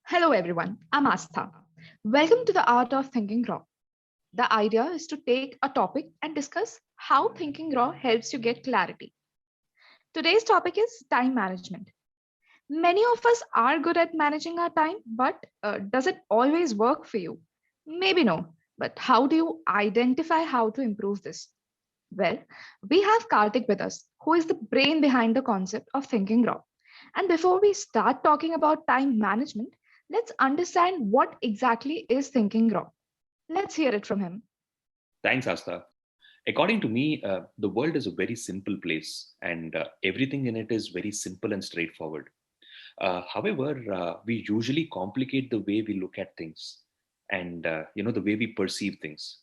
Hello, everyone. I'm Astha. Welcome to the Art of Thinking Raw. The idea is to take a topic and discuss how thinking raw helps you get clarity. Today's topic is time management. Many of us are good at managing our time, but does it always work for you? Maybe no. But how do you identify how to improve this? Well, we have Karthik with us, who is the brain behind the concept of thinking raw. And before we start talking about time management, let's understand what exactly is thinking raw. Let's hear it from him. Thanks, Asta. According to me, the world is a very simple place, and everything in it is very simple and straightforward. However, we usually complicate the way we look at things, and the way we perceive things.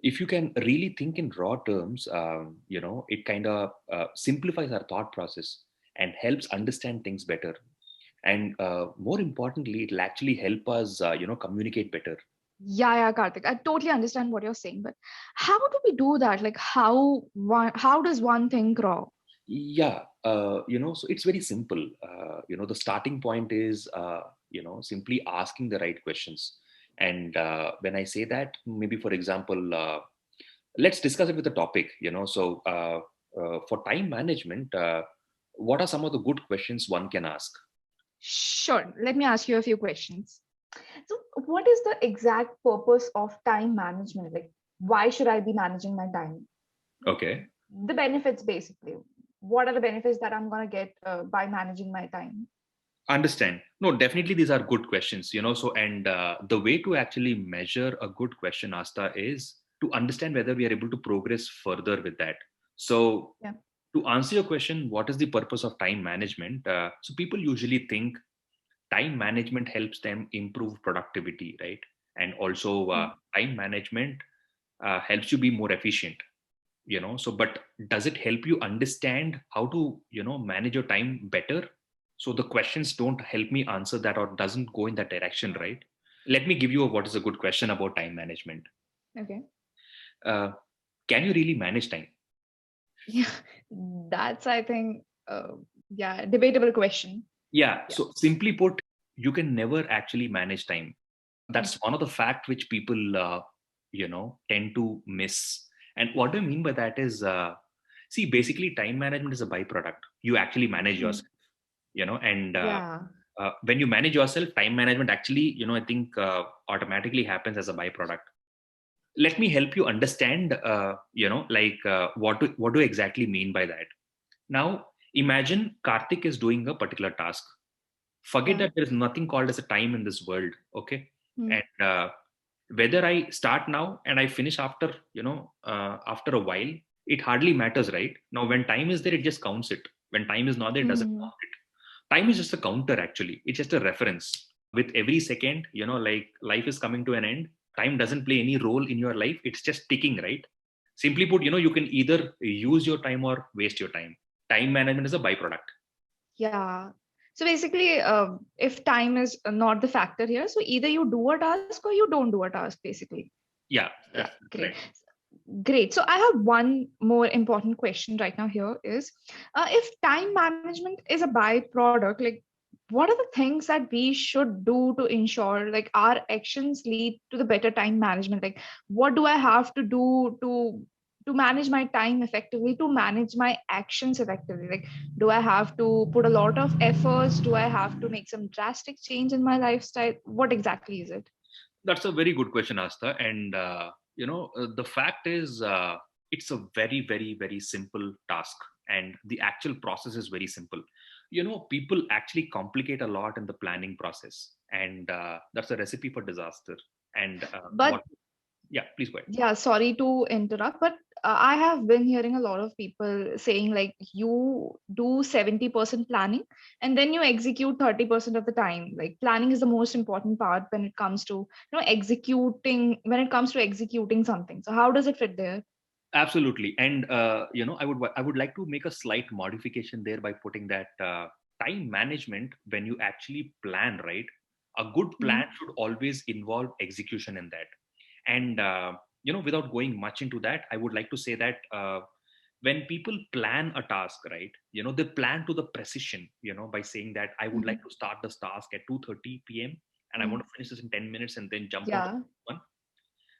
If you can really think in raw terms, it kind of simplifies our thought process and helps understand things better. And more importantly, it'll actually help us, communicate better. Yeah, Karthik. I totally understand what you're saying, but how do we do that? Like how does one think raw? Yeah, so it's very simple. The starting point is, simply asking the right questions. And when I say that, maybe for example, let's discuss it with a topic. For time management, what are some of the good questions one can ask? Sure. Let me ask you a few questions. So, what is the exact purpose of time management? Like, why should I be managing my time? Okay. The benefits, basically. What are the benefits that I'm going to get by managing my time? Understand. No, definitely these are good questions, and the way to actually measure a good question, Asta, is to understand whether we are able to progress further with that. So Yeah. to answer your question, what is the purpose of time management? So people usually think time management helps them improve productivity, right? And also Mm. time management helps you be more efficient, so but does it help you understand how to manage your time better? So the questions don't help me answer that or doesn't go in that direction, right? Let me give you what is a good question about time management. Okay. uh, can you really manage time? Yeah. That's, I think, yeah, debatable question. Yeah, Yeah. so simply put, you can never actually manage time. Mm. That's one of the fact which people tend to miss. And what do I mean by that is, see, basically time management is a byproduct. You actually manage Mm. yourself, and Yeah. when you manage yourself, time management actually, I think, automatically happens as a byproduct. Let me help you understand, what do I exactly mean by that. Now imagine Karthik is doing a particular task. Forget Yeah. that there is nothing called as a time in this world, okay? Mm. And whether I start now and I finish after, after a while, it hardly matters, right? Now when time is there, it just counts it. When time is not there, it doesn't Mm. count it. Time is just a counter, actually. It's just a reference. With every second, like life is coming to an end. Time doesn't play any role in your life. It's just ticking, right? Simply put, you can either use your time or waste your time. Time management is a byproduct. Yeah. So basically, if time is not the factor here, so either you do a task or you don't do a task, basically. Yeah, Yeah, that's great. right. Great. So I have one more important question right now here is if time management is a byproduct, like what are the things that we should do to ensure like our actions lead to the better time management? Like what do I have to do to manage my time effectively, to manage my actions effectively? Like do I have to put a lot of efforts? Do I have to make some drastic change in my lifestyle? What exactly is it? That's a very good question, Asta. And the fact is, it's a very, very, very simple task, and the actual process is very simple. People actually complicate a lot in the planning process, and that's a recipe for disaster. And what? But Yeah, please go ahead. yeah, sorry to interrupt, but I have been hearing a lot of people saying like you do 70% planning and then you execute 30% of the time. Like planning is the most important part when it comes to, executing, when it comes to executing something. So how does it fit there? Absolutely. And I would like to make a slight modification there by putting that time management, when you actually plan, right? A good plan Mhm. should always involve execution in that. And without going much into that, I would like to say that when people plan a task, right, they plan to the precision, by saying that I would like Mhm. to start this task at 2:30 p.m. and I want Mm. to finish this in 10 minutes and then jump on to Yeah. the one.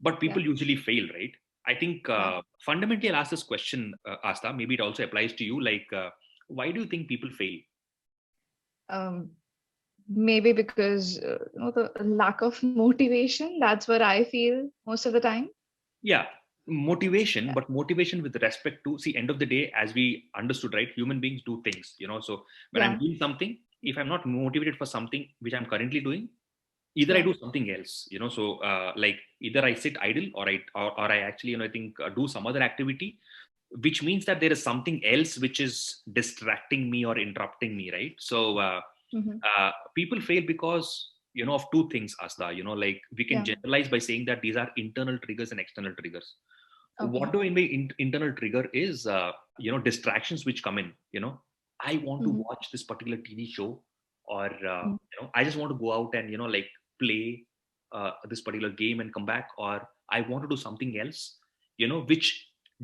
But people Yeah. usually fail, right? I think Yeah. fundamentally I'll ask this question, Asta, maybe it also applies to you. Like, why do you think people fail? Um, Maybe because the lack of motivation. That's what I feel most of the time. Yeah, motivation, Yeah. but motivation with respect to, see, end of the day, as we understood, right, human beings do things, so when I'm Yeah. doing something, if I'm not motivated for something which I'm currently doing, either I Yeah. do something else, so like either I sit idle, or I actually, I think, do some other activity, which means that there is something else which is distracting me or interrupting me, right? So Hmm. people fail because, of two things, Asta. Like, we can Yeah. generalize by saying that these are internal triggers and external triggers. What Okay. do I mean by internal trigger is, distractions which come in. I want to Hmm. watch this particular TV show, or Mm. I just want to go out and, like, play this particular game and come back, or I want to do something else, which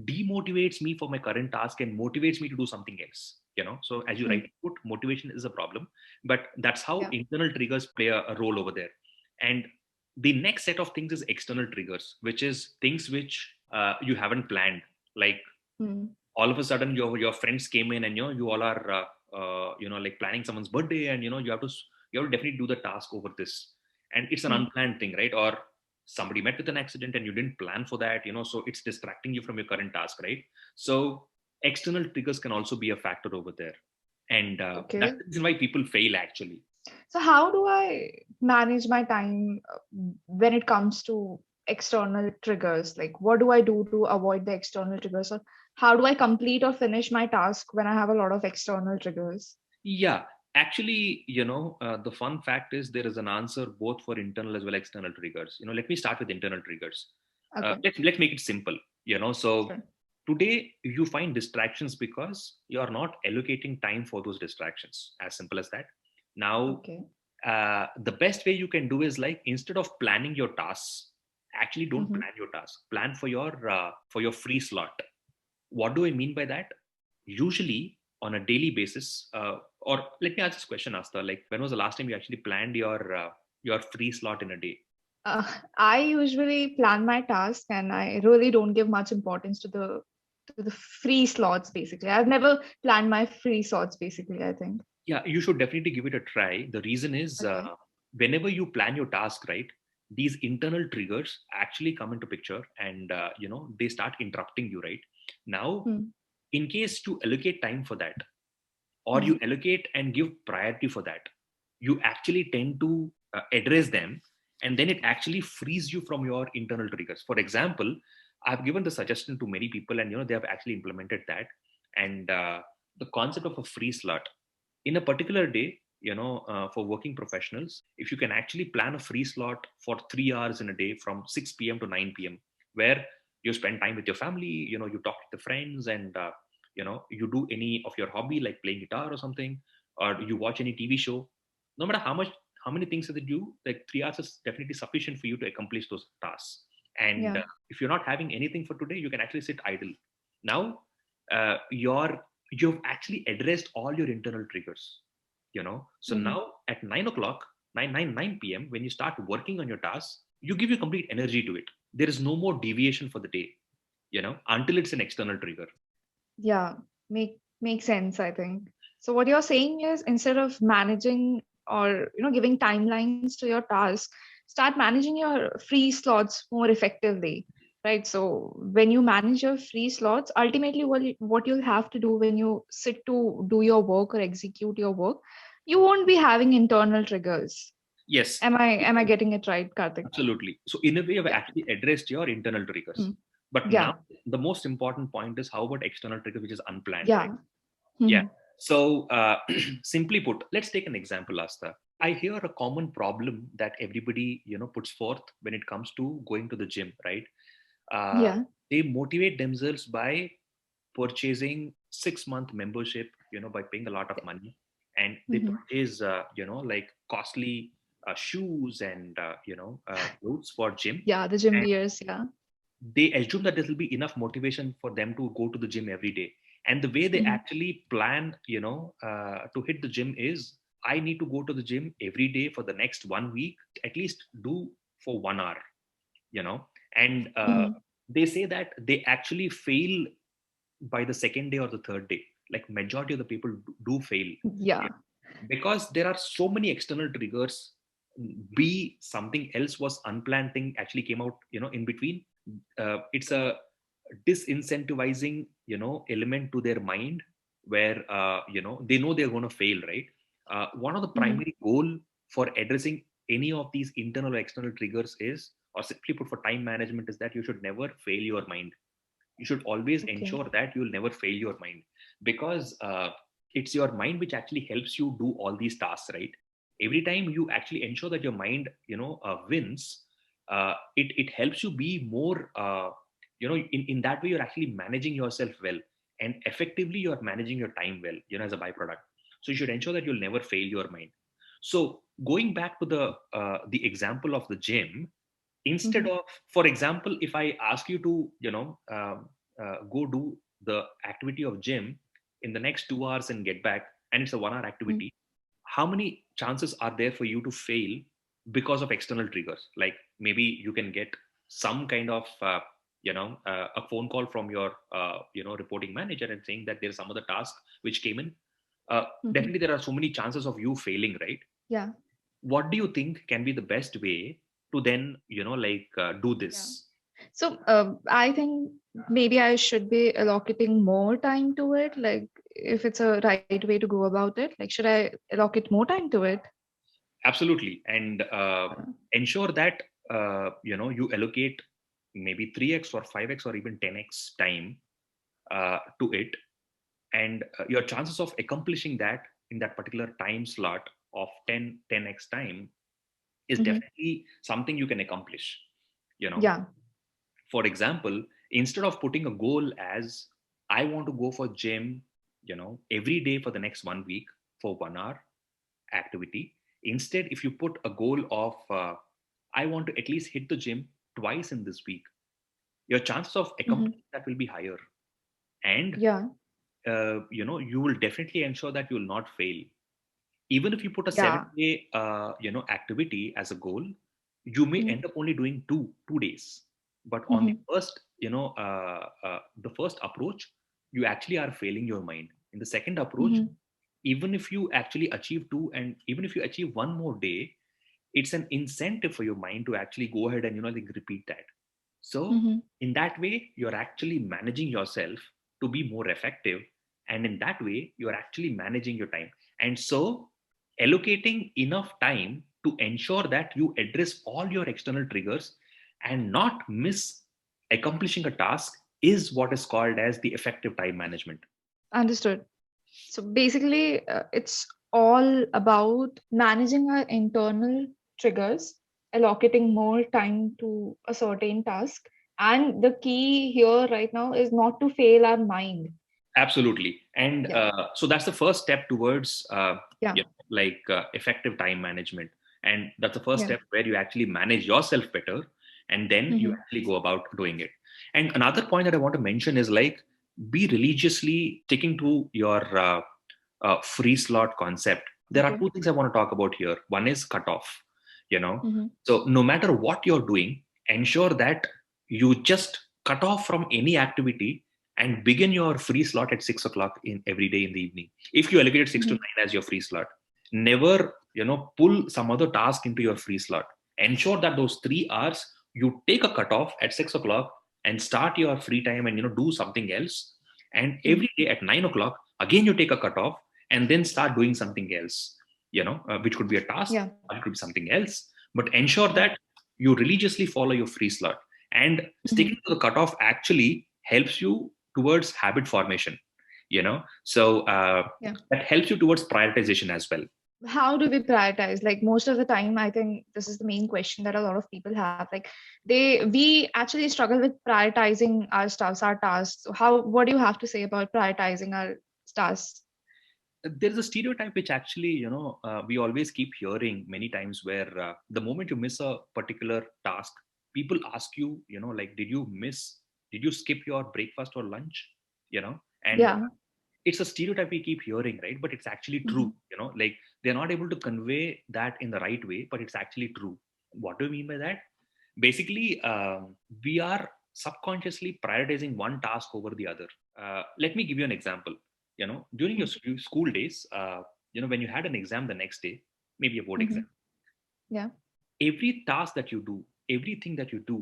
demotivates me for my current task and motivates me to do something else. So as you Mm. rightly put, motivation is a problem, but that's how Yeah. internal triggers play a role over there. And the next set of things is external triggers, which is things which you haven't planned. Like, Mm. all of a sudden your friends came in, and you all are like planning someone's birthday, and you have to definitely do the task over this, and it's an Mm. unplanned thing, right? Or somebody met with an accident and you didn't plan for that, so it's distracting you from your current task, right? So external triggers can also be a factor over there, and that's Okay. the reason why people fail, actually. So how do I manage my time when it comes to external triggers? Like, what do I do to avoid the external triggers? Or how do I complete or finish my task when I have a lot of external triggers? Yeah, actually, the fun fact is there is an answer both for internal as well as external triggers. Let me start with internal triggers. Okay. Let's make it simple. So Sure. today you find distractions because you are not allocating time for those distractions. As simple as that. Now, Okay. the best way you can do is, like, instead of planning your tasks, actually don't Mm-hmm. plan your task. Plan for your free slot. What do I mean by that? Usually on a daily basis, or let me ask this question, Asta. Like, when was the last time you actually planned your free slot in a day? I usually plan my task and I really don't give much importance to the free slots basically. I've never planned my free slots basically, I think. Yeah, you should definitely give it a try. The reason is, Okay. whenever you plan your task, right, these internal triggers actually come into picture, and they start interrupting you, right? Now, Hmm. in case to allocate time for that, or Hmm. you allocate and give priority for that, you actually tend to address them, and then it actually frees you from your internal triggers. For example, I've given the suggestion to many people, and they have actually implemented that. And the concept of a free slot in a particular day, for working professionals, if you can actually plan a free slot for 3 hours in a day from 6 p.m. to 9 p.m., where you spend time with your family, you talk to the friends, and you do any of your hobby like playing guitar or something, or you watch any TV show. No matter how many things that you do, like 3 hours is definitely sufficient for you to accomplish those tasks. And Yeah. if you're not having anything for today, you can actually sit idle. Now, you've actually addressed all your internal triggers. So Hmm. now at 9 o'clock, 9 when you start working on your tasks, you give your complete energy to it. There is no more deviation for the day, until it's an external trigger. Yeah. Makes sense, I think. So what you're saying is instead of managing or giving timelines to your task, start managing your free slots more effectively. Right. So when you manage your free slots, ultimately what you'll have to do when you sit to do your work or execute your work, you won't be having internal triggers. Yes, Am I getting it right, Karthik? absolutely. So in a way, I've Yeah. actually addressed your internal triggers. Mm. But now Yeah. the most important point is, how about external trigger, which is unplanned, right? Yeah. Yeah. Mhm. So simply put, let's take an example, Asta. I hear a common problem that everybody, puts forth when it comes to going to the gym, right? Uh, Yeah. they motivate themselves by purchasing 6 month membership, by paying a lot of money, and they Mhm. purchase, like costly shoes and, clothes for gym. Yeah, the gym And wears, yeah. they assume that there will be enough motivation for them to go to the gym every day. And the way they Mhm. actually plan, to hit the gym is, I need to go to the gym every day for the next 1 week, at least do for 1 hour, and Mhm. they say that they actually fail by the second day or the third day. Like majority of the people do fail Yeah. because there are so many external triggers. B, something else was unplanned thing actually came out, in between. It's a disincentivizing, element to their mind, where they know they're going to fail, right? One of the Mhm. primary goal for addressing any of these internal or external triggers is, or simply put for time management, is that you should never fail your mind. You should always Okay. ensure that you'll never fail your mind, because it's your mind which actually helps you do all these tasks, right? Every time you actually ensure that your mind, wins, it helps you be more, in that way you're actually managing yourself well, and effectively you're managing your time well, as a byproduct. So you should ensure that you'll never fail your mind. So going back to the example of the gym, instead Mhm. of, for example, if I ask you to, go do the activity of gym in the next 2 hours and get back, and it's a 1 hour Mhm. activity, how many chances are there for you to fail because of external triggers? Like maybe you can get some kind of a phone call from your reporting manager and saying that there's some other task which came in. Mhm. Definitely there are so many chances of you failing, right? Yeah. What do you think can be the best way to then, do Yeah. this? So I think maybe I should be allocating more time to it. Like, if it's a right way to go about it, like, should I allocate more time to it? Absolutely. And Yeah. ensure that you allocate maybe 3x or 5x or even 10x time to it. And your chances of accomplishing that in that particular time slot of 10x time is Mhm. definitely something you can accomplish. you know Yeah. for example, instead of putting a goal as, I want to go for gym, every day for the next 1 week for 1 hour activity. Instead, if you put a goal of, I want to at least hit the gym twice in this week, your chances of Mhm. accomplishing that will be higher. And Yeah. you will definitely ensure that you will not fail. Even if you put a seven Yeah. day activity as a goal, you may Mhm. end up only doing two days. But on the Mhm. first, the first approach, you actually are failing your mind. In the second approach, Mhm. even if you actually achieve two, and even if you achieve one more day, it's an incentive for your mind to actually go ahead and repeat that. So Mhm. in that way, you're actually managing yourself to be more effective, and in that way you're actually managing your time. And so allocating enough time to ensure that you address all your external triggers and not miss accomplishing a task is what is called as the effective time management. Understood. So basically, it's all about managing our internal triggers, allocating more time to a certain task. And the key here right now is not to fail our mind. Absolutely. And Yeah. so that's the first step towards Yeah. effective time management. And that's the first Yeah. step where you actually manage yourself better, and then you Hmm. actually go about doing it. And another point that I want to mention is, like, be religiously sticking to your free slot concept. There are Okay. two things I want to talk about here. One is cutoff. You know, Hmm. so no matter what you're doing, ensure that you just cut off from any activity and begin your free slot at 6 o'clock in every day in the evening. If you allocate 6 to 9 as your free slot, never pull some other task into your free slot. Ensure that those 3 hours you take a cutoff at 6 o'clock and start your free time and do something else. And Hmm. every day at 9 o'clock, again you take a cutoff and then start doing something else. Which could be a task, Yeah. or it could be something else. But ensure Yeah. that you religiously follow your free slot, and Hmm. sticking to the cutoff actually helps you towards habit formation. So Yeah. that helps you towards prioritization as well. How do we prioritize? Like, most of the time, I think this is the main question that a lot of people have. Like, we actually struggle with prioritizing our stuffs, our tasks. So what do you have to say about prioritizing our tasks? There's a stereotype which actually we always keep hearing many times, where the moment you miss a particular task, people ask you, like, did you skip your breakfast or lunch? And Yeah. it's a stereotype we keep hearing, right? But it's actually true, Mhm. like they're not able to convey that in the right way, but it's actually true. What do you mean by that? Basically, we are subconsciously prioritizing one task over the other. Let me give you an example. During your school days, when you had an exam the next day, maybe a board exam, Mhm. Yeah. every task that you do, everything that you do,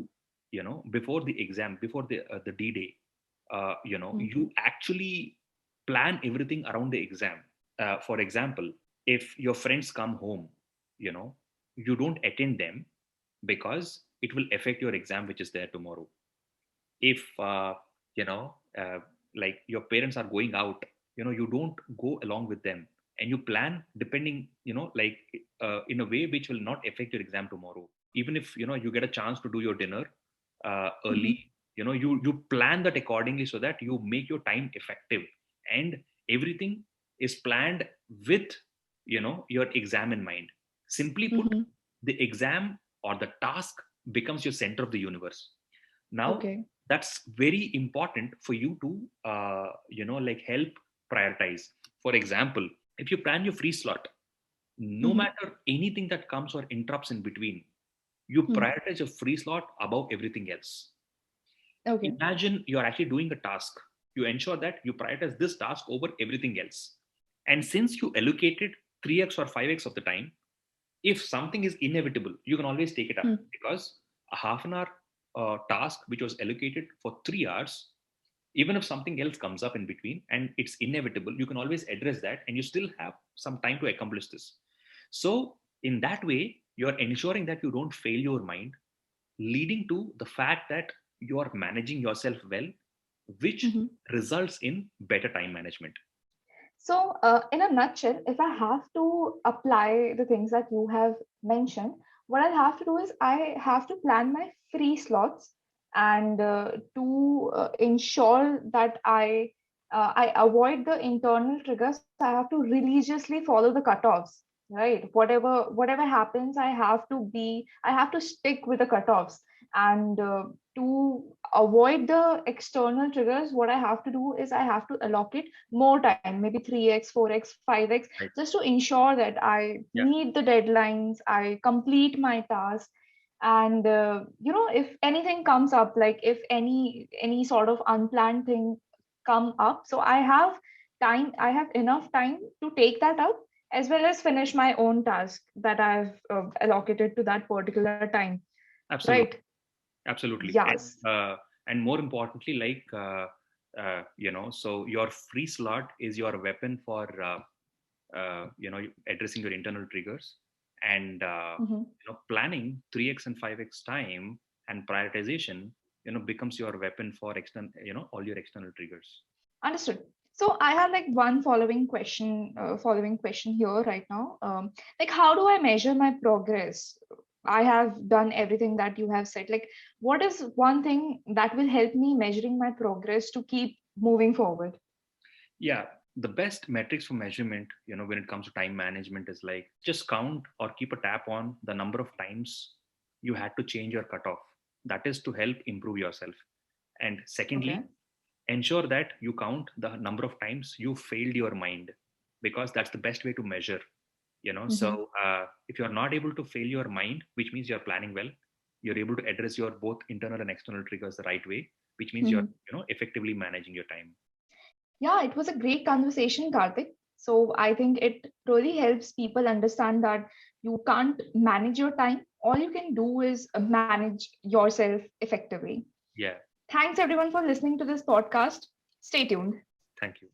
before the exam, before the d-day, Mm. you actually plan everything around the exam. For example, if your friends come home, you know you don't attend them because it will affect your exam which is there tomorrow. If you know like your parents are going out, you don't go along with them, and you plan depending, like in a way which will not affect your exam tomorrow. Even if you get a chance to do your dinner early, Mhm. you plan that accordingly so that you make your time effective, and everything is planned with your exam in mind. Simply put, Mhm. the exam or the task becomes your center of the universe. Now, Okay. that's very important for you to like help prioritize. For example, if you plan your free slot, no Mhm. matter anything that comes or interrupts in between, you Mm. prioritize your free slot above everything else. Okay. Imagine you're actually doing a task, you ensure that you prioritize this task over everything else. And since you allocated 3x or 5x of the time, if something is inevitable, you can always take it up, Mm. because a half an hour task which was allocated for 3 hours, even if something else comes up in between and it's inevitable, you can always address that and you still have some time to accomplish this. So, in that way, you're ensuring that you don't fail your mind, leading to the fact that you're managing yourself well, which Mhm. results in better time management. So, in a nutshell, if I have to apply the things that you have mentioned, what I'll have to do is I have to plan my free slots, and to ensure that I avoid the internal triggers. I have to religiously follow the cutoffs, right? Whatever happens, I have to stick with the cutoffs, and to avoid the external triggers, what I have to do is I have to allocate more time, maybe 3x, 4x, 5x, Right. just to ensure that I Yeah. meet the deadlines, I complete my task. And if anything comes up, like if any sort of unplanned thing come up, so I have enough time to take that up, as well as finish my own task that I've allocated to that particular time, right? Absolutely. Absolutely. Yes. And more importantly, like, so your free slot is your weapon for, addressing your internal triggers, and, Mhm. planning 3x and 5x time and prioritization, becomes your weapon for all your external triggers. Understood. So I have like one following question here right now. Like, how do I measure my progress? I have done everything that you have said. Like, what is one thing that will help me measuring my progress to keep moving forward? Yeah, the best metrics for measurement, when it comes to time management, is like just count or keep a tap on the number of times you had to change your cutoff. That is to help improve yourself. And Okay. secondly, ensure that you count the number of times you failed your mind, because that's the best way to measure. Mm-hmm. So if you're not able to fail your mind, which means you're planning well, you're able to address your both internal and external triggers the right way, which means you're Mm-hmm. effectively managing your time. Yeah, it was a great conversation, Karthik. So I think it really helps people understand that you can't manage your time. All you can do is manage yourself effectively. Yeah. Thanks everyone for listening to this podcast. Stay tuned. Thank you.